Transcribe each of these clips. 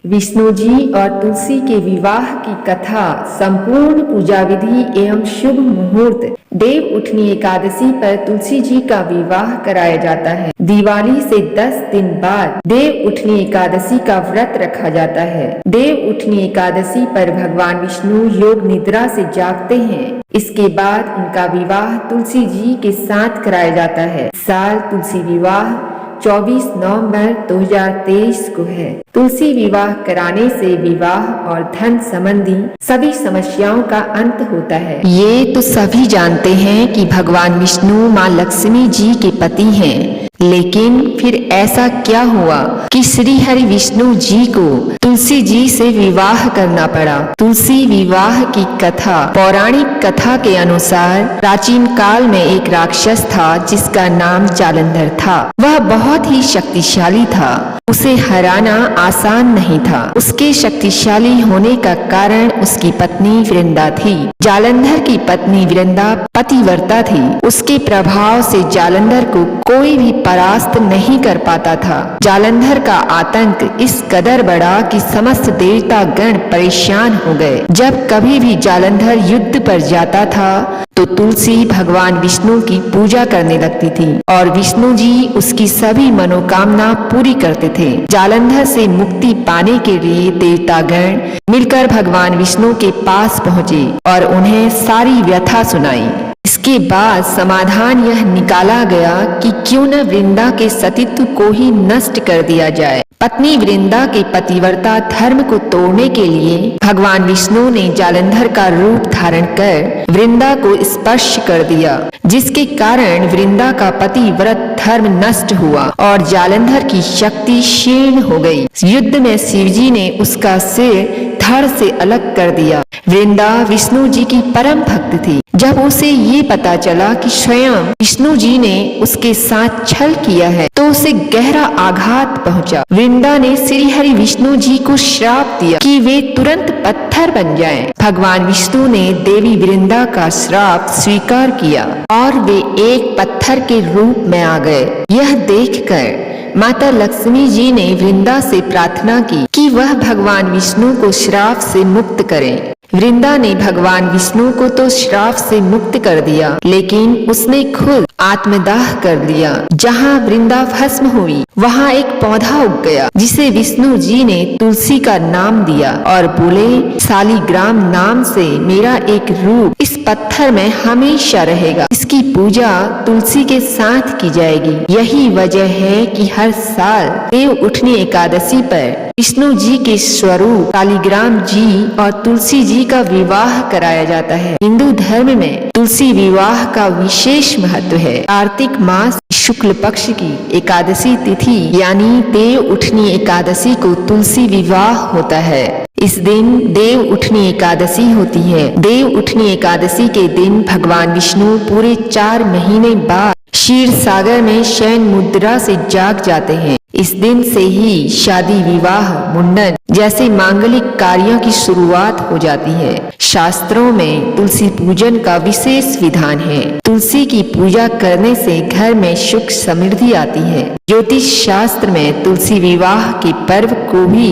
विष्णु जी और तुलसी के विवाह की कथा, संपूर्ण पूजा विधि एवं शुभ मुहूर्त। देव उठनी एकादशी पर तुलसी जी का विवाह कराया जाता है। दिवाली से 10 दिन बाद देव उठनी एकादशी का व्रत रखा जाता है। देव उठनी एकादशी पर भगवान विष्णु योग निद्रा से जागते हैं। इसके बाद उनका विवाह तुलसी जी के साथ कराया जाता है। साल तुलसी विवाह 24 नवंबर 2023 को है। तुलसी विवाह कराने से विवाह और धन संबंधी सभी समस्याओं का अंत होता है। ये तो सभी जानते हैं कि भगवान विष्णु माँ लक्ष्मी जी के पति हैं, लेकिन फिर ऐसा क्या हुआ कि श्री हरि विष्णु जी को तुलसी जी से विवाह करना पड़ा। तुलसी विवाह की कथा, पौराणिक कथा के अनुसार प्राचीन काल में एक राक्षस था जिसका नाम जालंधर था। वह बहुत ही शक्तिशाली था। उसे हराना आसान नहीं था। उसके शक्तिशाली होने का कारण उसकी पत्नी वृंदा थी। जालंधर की पत्नी वृंदा पतिव्रता थी। उसके प्रभाव से जालंधर को कोई भी परास्त नहीं कर पाता था। जालंधर का आतंक इस कदर बढ़ा कि समस्त देवता गण परेशान हो गए। जब कभी भी जालंधर युद्ध पर जाता था तो तुलसी भगवान विष्णु की पूजा करने लगती थी और विष्णु जी उसकी सभी मनोकामना पूरी करते थे। जालंधर से मुक्ति पाने के लिए देवतागण मिलकर भगवान विष्णु के पास पहुँचे और उन्हें सारी व्यथा सुनाई। इसके बाद समाधान यह निकाला गया कि क्यों न वृंदा के सतीत्व को ही नष्ट कर दिया जाए। पत्नी वृंदा के पतिव्रता धर्म को तोड़ने के लिए भगवान विष्णु ने जालंधर का रूप धारण कर वृंदा को स्पर्श कर दिया, जिसके कारण वृंदा का पतिव्रत धर्म नष्ट हुआ और जालंधर की शक्ति क्षीण हो गई। युद्ध में शिवजी ने उसका सिर धड़ से अलग कर दिया। वृंदा विष्णु जी की परम भक्त थी। जब उसे ये पता चला कि स्वयं विष्णु जी ने उसके साथ छल किया है तो उसे गहरा आघात पहुंचा। वृंदा ने श्री हरि विष्णु जी को श्राप दिया कि वे तुरंत पत्थर बन जाएं। भगवान विष्णु ने देवी वृंदा का श्राप स्वीकार किया और वे एक पत्थर के रूप में आ गए। यह देखकर माता लक्ष्मी जी ने वृंदा से प्रार्थना की कि वह भगवान विष्णु को श्राप से मुक्त करें। वृंदा ने भगवान विष्णु को तो श्राप से मुक्त कर दिया, लेकिन उसने खुद आत्मदाह कर लिया। जहाँ वृंदा भस्म हुई वहाँ एक पौधा उग गया जिसे विष्णु जी ने तुलसी का नाम दिया और बोले, शालिग्राम नाम से मेरा एक रूप इस पत्थर में हमेशा रहेगा। इसकी पूजा तुलसी के साथ की जाएगी। यही वजह है कि हर साल देव उठनी एकादशी पर विष्णु जी के स्वरूप शालिग्राम जी और तुलसी जी का विवाह कराया जाता है। हिंदू धर्म में तुलसी विवाह का विशेष महत्व है। कार्तिक मास शुक्ल पक्ष की एकादशी तिथि यानी देव उठनी एकादशी को तुलसी विवाह होता है। इस दिन देव उठनी एकादशी होती है। देव उठनी एकादशी के दिन भगवान विष्णु पूरे 4 महीने बाद क्षीर सागर में शयन मुद्रा से जाग जाते हैं। इस दिन से ही शादी, विवाह, मुंडन जैसे मांगलिक कार्यों की शुरुआत हो जाती है। शास्त्रों में तुलसी पूजन का विशेष विधान है। तुलसी की पूजा करने से घर में सुख समृद्धि आती है। ज्योतिष शास्त्र में तुलसी विवाह के पर्व को भी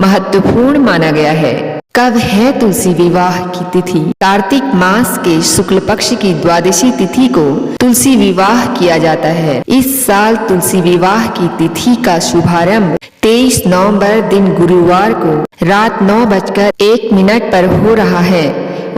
महत्वपूर्ण माना गया है। कब है तुलसी विवाह की तिथि? कार्तिक मास के शुक्ल पक्ष की द्वादशी तिथि को तुलसी विवाह किया जाता है। इस साल तुलसी विवाह की तिथि का शुभारंभ 23 नवंबर दिन गुरुवार को रात 9:01 पर हो रहा है।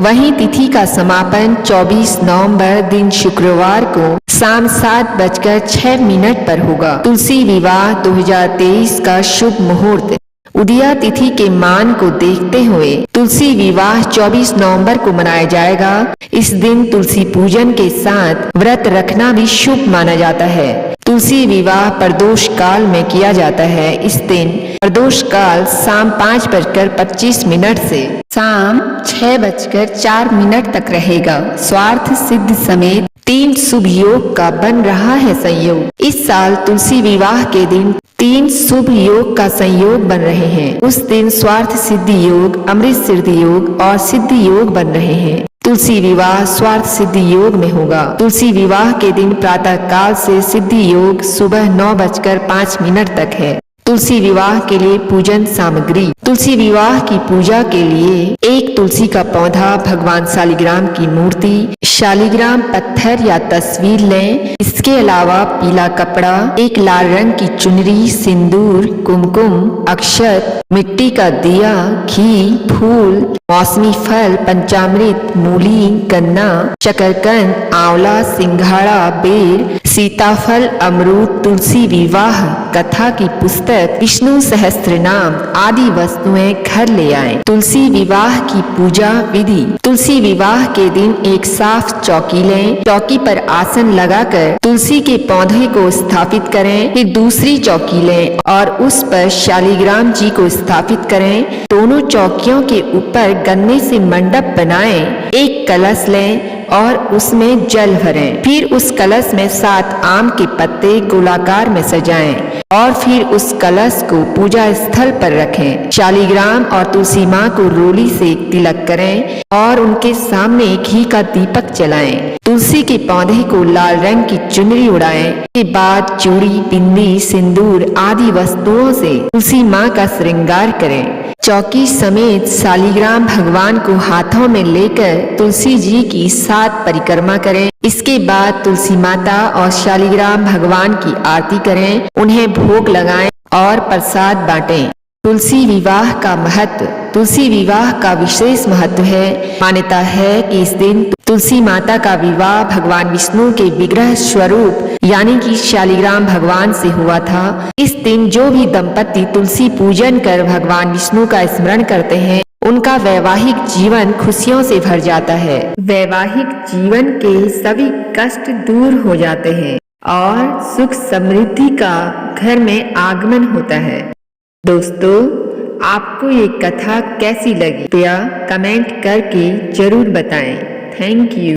वहीं तिथि का समापन 24 नवंबर दिन शुक्रवार को शाम 7:06 पर होगा। तुलसी विवाह 2023 का शुभ मुहूर्त। उदया तिथि के मान को देखते हुए तुलसी विवाह 24 नवंबर को मनाया जाएगा। इस दिन तुलसी पूजन के साथ व्रत रखना भी शुभ माना जाता है। तुलसी विवाह प्रदोष काल में किया जाता है। इस दिन प्रदोष काल शाम 5:25 से शाम 6:04 तक रहेगा। स्वार्थ सिद्ध समेत 3 शुभ योग का बन रहा है संयोग। इस साल तुलसी विवाह के दिन 3 शुभ योग का संयोग बन रहे हैं। उस दिन स्वार्थ सिद्धि योग, अमृत सिद्धि योग और सिद्धि योग बन रहे हैं। तुलसी विवाह स्वार्थ सिद्धि योग में होगा। तुलसी विवाह के दिन प्रातः काल से सिद्धि योग सुबह 9:05 तक है। तुलसी विवाह के लिए पूजन सामग्री। तुलसी विवाह की पूजा के लिए एक तुलसी का पौधा, भगवान शालिग्राम की मूर्ति, शालिग्राम पत्थर या तस्वीर लें। इसके अलावा पीला कपड़ा, एक लाल रंग की चुनरी, सिंदूर, कुमकुम, अक्षत, मिट्टी का दिया, घी, फूल, मौसमी फल, पंचामृत, मूली, गन्ना, शकरकंद, आंवला, सिंघाड़ा, बेर, सीताफल, अमरूद, तुलसी विवाह कथा की पुस्तक, विष्णु सहस्त्रनाम आदि वस्तुएं घर ले आएं। तुलसी विवाह की पूजा विधि। तुलसी विवाह के दिन एक साफ चौकी लें। चौकी पर आसन लगाकर तुलसी के पौधे को स्थापित करें। फिर दूसरी चौकी लें और उस पर शालिग्राम जी को स्थापित करें। दोनों चौकियों के ऊपर गन्ने से मंडप बनाएं। एक कलश लें और उसमें जल भरें। फिर उस कलश में 7 आम के पत्ते गोलाकार में सजाएं और फिर उस कलश को पूजा स्थल पर रखें। शालिग्राम और तुलसी माँ को रोली से तिलक करें और उनके सामने घी का दीपक जलाएं। तुलसी के पौधे को लाल रंग की चुनरी उड़ाएं। के बाद चूड़ी, बिंदी, सिंदूर आदि वस्तुओं से तुलसी माँ का श्रृंगार करें। चौकी समेत शालिग्राम भगवान को हाथों में लेकर तुलसी जी की 7 परिक्रमा करें। इसके बाद तुलसी माता और शालिग्राम भगवान की आरती करें, उन्हें भोग लगाएं और प्रसाद बांटें। तुलसी विवाह का महत्व। तुलसी विवाह का विशेष महत्व है। मान्यता है कि इस दिन तुलसी माता का विवाह भगवान विष्णु के विग्रह स्वरूप यानी कि शालिग्राम भगवान से हुआ था। इस दिन जो भी दंपति तुलसी पूजन कर भगवान विष्णु का स्मरण करते हैं, उनका वैवाहिक जीवन खुशियों से भर जाता है। वैवाहिक जीवन के सभी कष्ट दूर हो जाते हैं और सुख समृद्धि का घर में आगमन होता है। दोस्तों, आपको ये कथा कैसी लगी? कृपया कमेंट करके जरूर बताएं। Thank you.